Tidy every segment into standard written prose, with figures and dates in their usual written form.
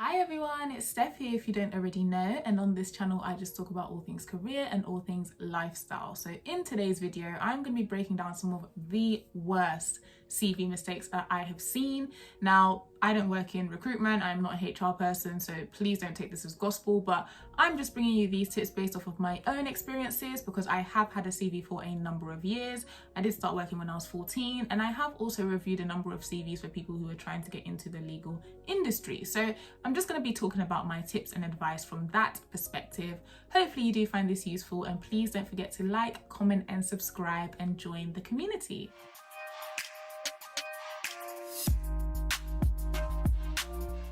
Hi everyone, it's Steph here if you don't already know, and on this channel I just talk about all things career and all things lifestyle. So in today's video I'm going to be breaking down some of the worst CV mistakes that I have seen. Now, I don't work in recruitment, I'm not a HR person, so please don't take this as gospel, but I'm just bringing you these tips based off of my own experiences because I have had a CV for a number of years. I did start working when I was 14, and I have also reviewed a number of CVs for people who are trying to get into the legal industry. So I'm just going to be talking about my tips and advice from that perspective. Hopefully you do find this useful, and please don't forget to like, comment and subscribe and join the community.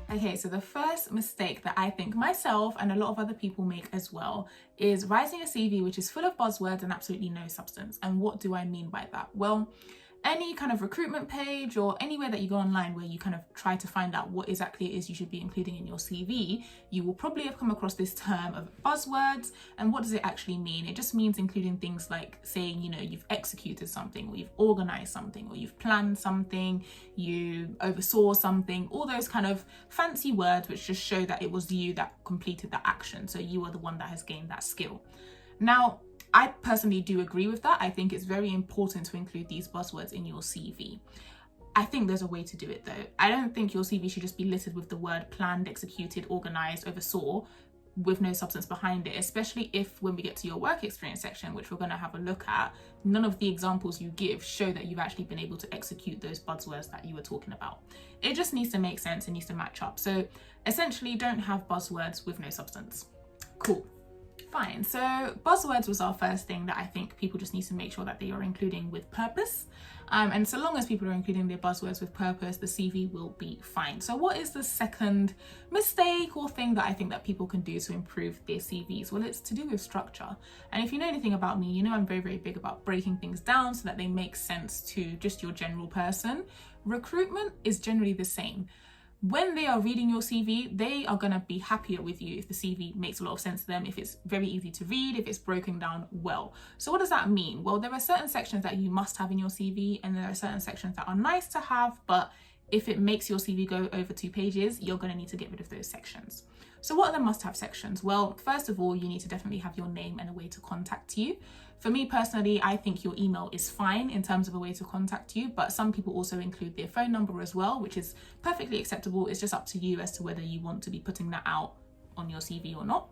Okay, so the first mistake that I think myself and a lot of other people make as well is writing a CV which is full of buzzwords and absolutely no substance. And what do I mean by that? Well, any kind of recruitment page or anywhere that you go online where you kind of try to find out what exactly it is you should be including in your CV, you will probably have come across this term of buzzwords. And what does it actually mean? It just means including things like saying, you know, you've executed something, or you've organized something, or you've planned something, you oversaw something, all those kind of fancy words which just show that it was you that completed that action. So you are the one that has gained that skill. Now, I personally do agree with that. I think it's very important to include these buzzwords in your CV. I think there's a way to do it though. I don't think your CV should just be littered with the word planned, executed, organized, oversaw, with no substance behind it, especially if when we get to your work experience section, which we're going to have a look at, none of the examples you give show that you've actually been able to execute those buzzwords that you were talking about. It just needs to make sense, it needs to match up. So essentially, don't have buzzwords with no substance. Cool. Fine. So buzzwords was our first thing that I think people just need to make sure that they are including with purpose. And so long as people are including their buzzwords with purpose, the CV will be fine. So what is the second mistake or thing that I think that people can do to improve their CVs? Well, it's to do with structure. And if you know anything about me, you know I'm very, very big about breaking things down so that they make sense to just your general person. Recruitment is generally the same. When they are reading your CV, they are going to be happier with you if the CV makes a lot of sense to them, if it's very easy to read, if it's broken down well. So what does that mean? Well, there are certain sections that you must have in your CV, and there are certain sections that are nice to have, but if it makes your CV go over 2 pages, you're going to need to get rid of those sections. So what are the must-have sections? Well, first of all, you need to definitely have your name and a way to contact you. For me personally, I think your email is fine in terms of a way to contact you, but some people also include their phone number as well, which is perfectly acceptable. It's just up to you as to whether you want to be putting that out on your CV or not.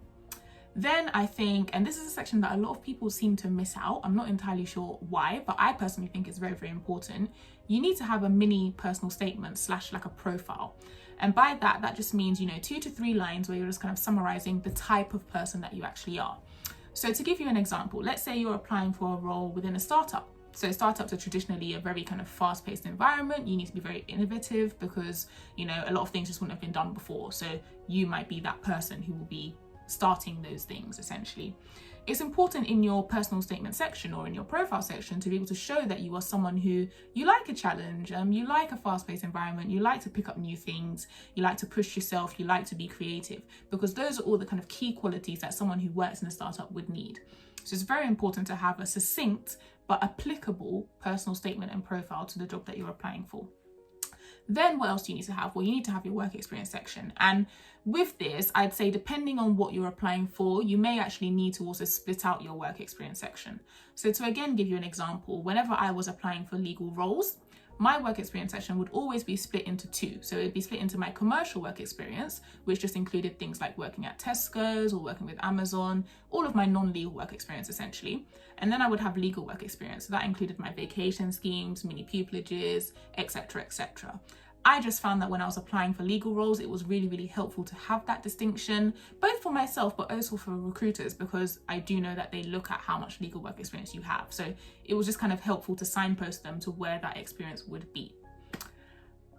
Then I think, and this is a section that a lot of people seem to miss out, I'm not entirely sure why, but I personally think it's very, very important. You need to have a mini personal statement / like a profile. And by that, that just means, you know, 2 to 3 lines where you're just kind of summarizing the type of person that you actually are. So to give you an example, let's say you're applying for a role within a startup. So startups are traditionally a very kind of fast-paced environment. You need to be very innovative because, you know, a lot of things just wouldn't have been done before. So you might be that person who will be starting those things essentially. It's important in your personal statement section or in your profile section to be able to show that you are someone who, you like a challenge, you like a fast-paced environment, you like to pick up new things, you like to push yourself, you like to be creative, because those are all the kind of key qualities that someone who works in a startup would need. So it's very important to have a succinct but applicable personal statement and profile to the job that you're applying for. Then what else do you need to have? Well, you need to have your work experience section. And with this, I'd say depending on what you're applying for, you may actually need to also split out your work experience section. So to again give you an example, whenever I was applying for legal roles, my work experience section would always be split into 2. So it'd be split into my commercial work experience, which just included things like working at Tesco's or working with Amazon, all of my non-legal work experience essentially. And then I would have legal work experience. So that included my vacation schemes, mini pupilages, etc., etc. I just found that when I was applying for legal roles, it was really, really helpful to have that distinction, both for myself, but also for recruiters, because I do know that they look at how much legal work experience you have. So it was just kind of helpful to signpost them to where that experience would be.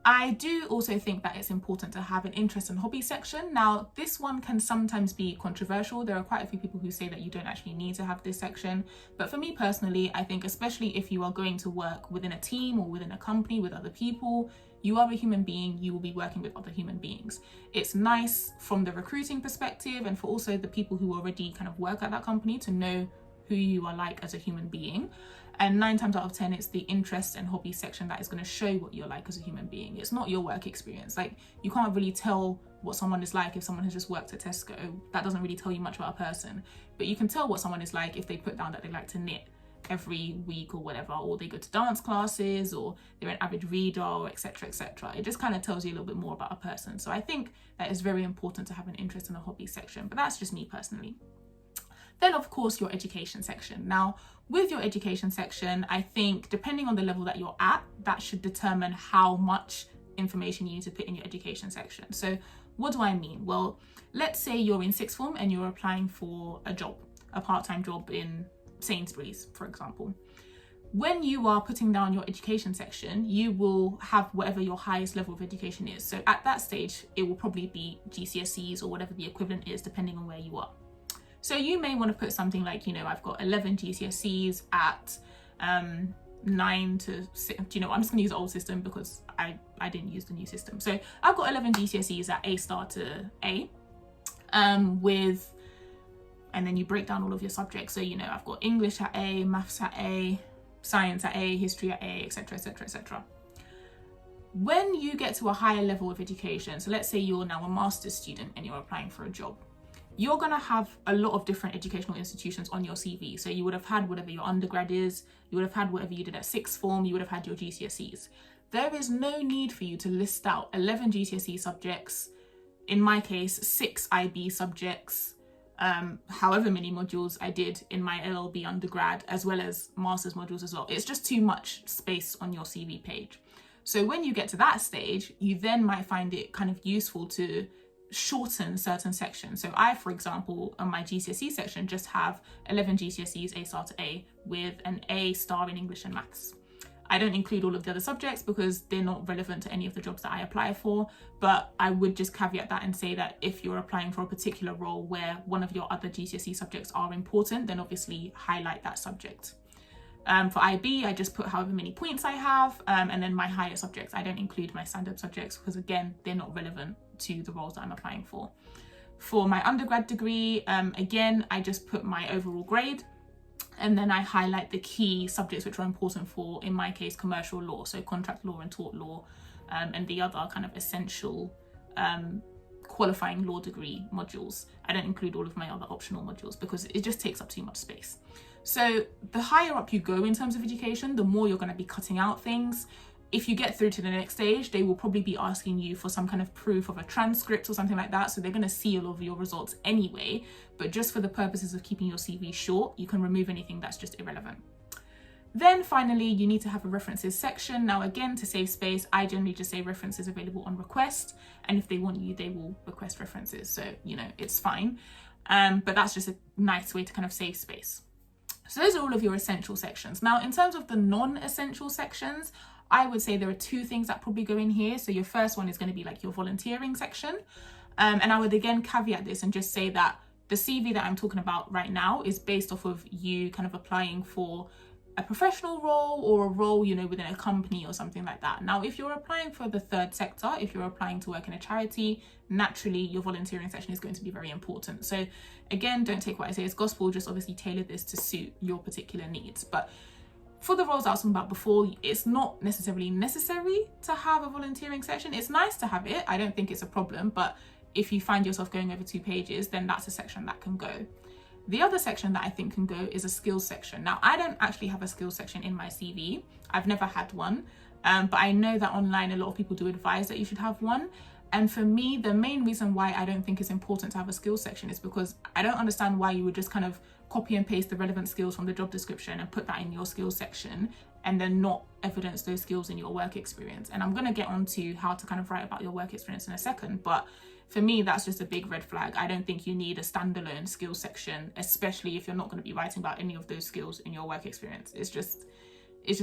I do also think that it's important to have an interest and hobby section. Now, this one can sometimes be controversial. There are quite a few people who say that you don't actually need to have this section. But for me personally, I think especially if you are going to work within a team or within a company with other people, you are a human being, you will be working with other human beings. It's nice from the recruiting perspective and for also the people who already kind of work at that company to know who you are like as a human being. And 9 times out of 10, it's the interests and hobbies section that is going to show what you're like as a human being. It's not your work experience. Like, you can't really tell what someone is like if someone has just worked at Tesco. That doesn't really tell you much about a person. But you can tell what someone is like if they put down that they like to knit every week or whatever, or they go to dance classes, or they're an avid reader, or etc, etc. It just kind of tells you a little bit more about a person. So I think that is very important to have an interest in a hobby section, but that's just me personally. Then of course your education section. Now with your education section, I think depending on the level that you're at, that should determine how much information you need to put in your education section. So what do I mean? Well, let's say you're in sixth form and you're applying for a job, a part-time job in Sainsbury's, for example. When you are putting down your education section, you will have whatever your highest level of education is. So at that stage, it will probably be GCSEs or whatever the equivalent is, depending on where you are. So you may want to put something like, you know, I've got 11 GCSEs at 9 to 6, you know, I'm just going to use the old system because I didn't use the new system. So I've got 11 GCSEs at A star to A, with, and then you break down all of your subjects. So, you know, I've got English at A, maths at A, science at A, history at A, etc, etc, etc. When you get to a higher level of education, so let's say you're now a master's student and you're applying for a job, you're going to have a lot of different educational institutions on your CV. So you would have had whatever your undergrad is, you would have had whatever you did at sixth form, you would have had your GCSEs. There is no need for you to list out 11 GCSE subjects, in my case 6 IB subjects, however many modules I did in my LLB undergrad, as well as master's modules as well. It's just too much space on your CV page. So when you get to that stage, you then might find it kind of useful to shorten certain sections. So I, for example, on my GCSE section, just have 11 GCSEs A star to A with an A star in English and maths. I don't include all of the other subjects because they're not relevant to any of the jobs that I apply for, but I would just caveat that and say that if you're applying for a particular role where one of your other GCSE subjects are important, then obviously highlight that subject. For IB, I just put however many points I have, and then my higher subjects. I don't include my standard subjects because, again, they're not relevant to the roles that I'm applying for. For my undergrad degree, again, I just put my overall grade, and then I highlight the key subjects which are important for, in my case, commercial law, so contract law and tort law, and the other kind of essential qualifying law degree modules. I don't include all of my other optional modules because it just takes up too much space. So the higher up you go in terms of education, the more you're going to be cutting out things. If you get through to the next stage, they will probably be asking you for some kind of proof of a transcript or something like that. So they're going to see all of your results anyway. But just for the purposes of keeping your CV short, you can remove anything that's just irrelevant. Then finally, you need to have a references section. Now, again, to save space, I generally just say references available on request. And if they want you, they will request references. So, you know, it's fine. But that's just a nice way to kind of save space. So those are all of your essential sections. Now, in terms of the non-essential sections, I would say there are 2 things that probably go in here. So your first one is going to be like your volunteering section. And I would again caveat this and just say that the CV that I'm talking about right now is based off of you kind of applying for a professional role or a role, you know, within a company or something like that. Now, if you're applying for the third sector, if you're applying to work in a charity, naturally your volunteering section is going to be very important. So again, don't take what I say as gospel, just obviously tailor this to suit your particular needs. But for the roles I was talking about before, it's not necessarily necessary to have a volunteering section. It's nice to have it. I don't think it's a problem, but if you find yourself going over 2 pages, then that's a section that can go. The other section that I think can go is a skills section. Now, I don't actually have a skills section in my CV. I've never had one, but I know that online a lot of people do advise that you should have one. And for me, the main reason why I don't think it's important to have a skills section is because I don't understand why you would just kind of copy and paste the relevant skills from the job description and put that in your skills section and then not evidence those skills in your work experience. And I'm going to get onto how to kind of write about your work experience in a second, but for me, that's just a big red flag. I don't think you need a standalone skills section, especially if you're not going to be writing about any of those skills in your work experience. It's just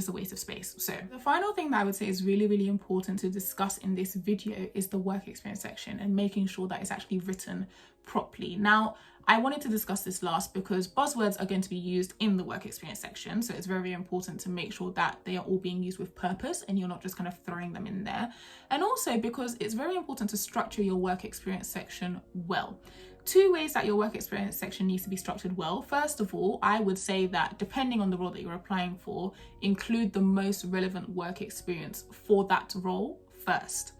a waste of space. So the final thing that I would say is really, really important to discuss in this video is the work experience section and making sure that it's actually written properly. Now, I wanted to discuss this last because buzzwords are going to be used in the work experience section. So it's very important to make sure that they are all being used with purpose and you're not just kind of throwing them in there. And also because it's very important to structure your work experience section well. 2 ways that your work experience section needs to be structured well. First of all, I would say that depending on the role that you're applying for, include the most relevant work experience for that role first.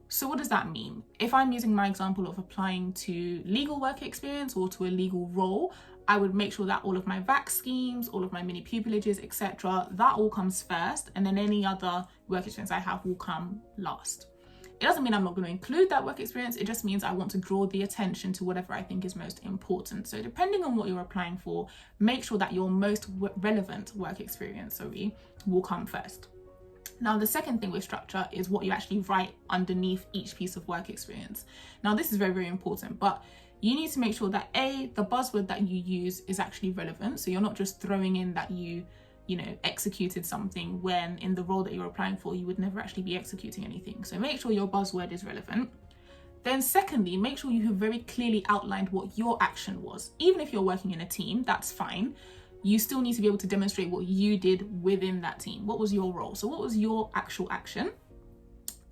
So what does that mean? If I'm using my example of applying to legal work experience or to a legal role, I would make sure that all of my VAC schemes, all of my mini pupilages, etc., that all comes first, and then any other work experience I have will come last. It doesn't mean I'm not going to include that work experience, it just means I want to draw the attention to whatever I think is most important. So depending on what you're applying for, make sure that your most relevant work experience, will come first. Now, the second thing with structure is what you actually write underneath each piece of work experience. Now, this is very, very important, but you need to make sure that the buzzword that you use is actually relevant. So you're not just throwing in that you executed something when in the role that you're applying for, you would never actually be executing anything. So make sure your buzzword is relevant. Then secondly, make sure you have very clearly outlined what your action was. Even if you're working in a team, that's fine. You still need to be able to demonstrate what you did within that team. What was your role? So what was your actual action?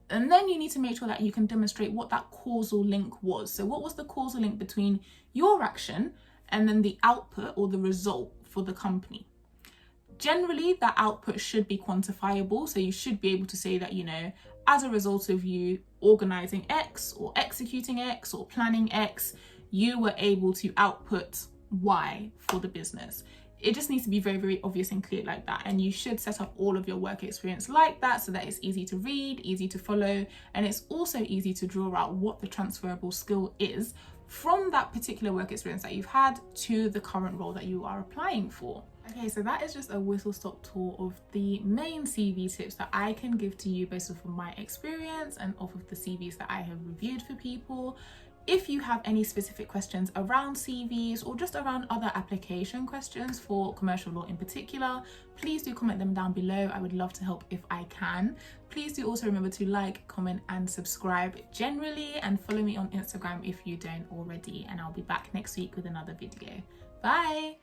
And then you need to make sure that you can demonstrate what that causal link was. So what was the causal link between your action and then the output or the result for the company? Generally, that output should be quantifiable. So you should be able to say that, as a result of you organizing X or executing X or planning X, you were able to output Y for the business. It just needs to be very, very obvious and clear like that. And you should set up all of your work experience like that so that it's easy to read, easy to follow, and it's also easy to draw out what the transferable skill is from that particular work experience that you've had to the current role that you are applying for. Okay, so that is just a whistle-stop tour of the main CV tips that I can give to you based off of my experience and off of the CVs that I have reviewed for people. If you have any specific questions around CVs or just around other application questions for commercial law in particular, please do comment them down below. I would love to help if I can. Please do also remember to like, comment and subscribe generally, and follow me on Instagram if you don't already. And I'll be back next week with another video. Bye!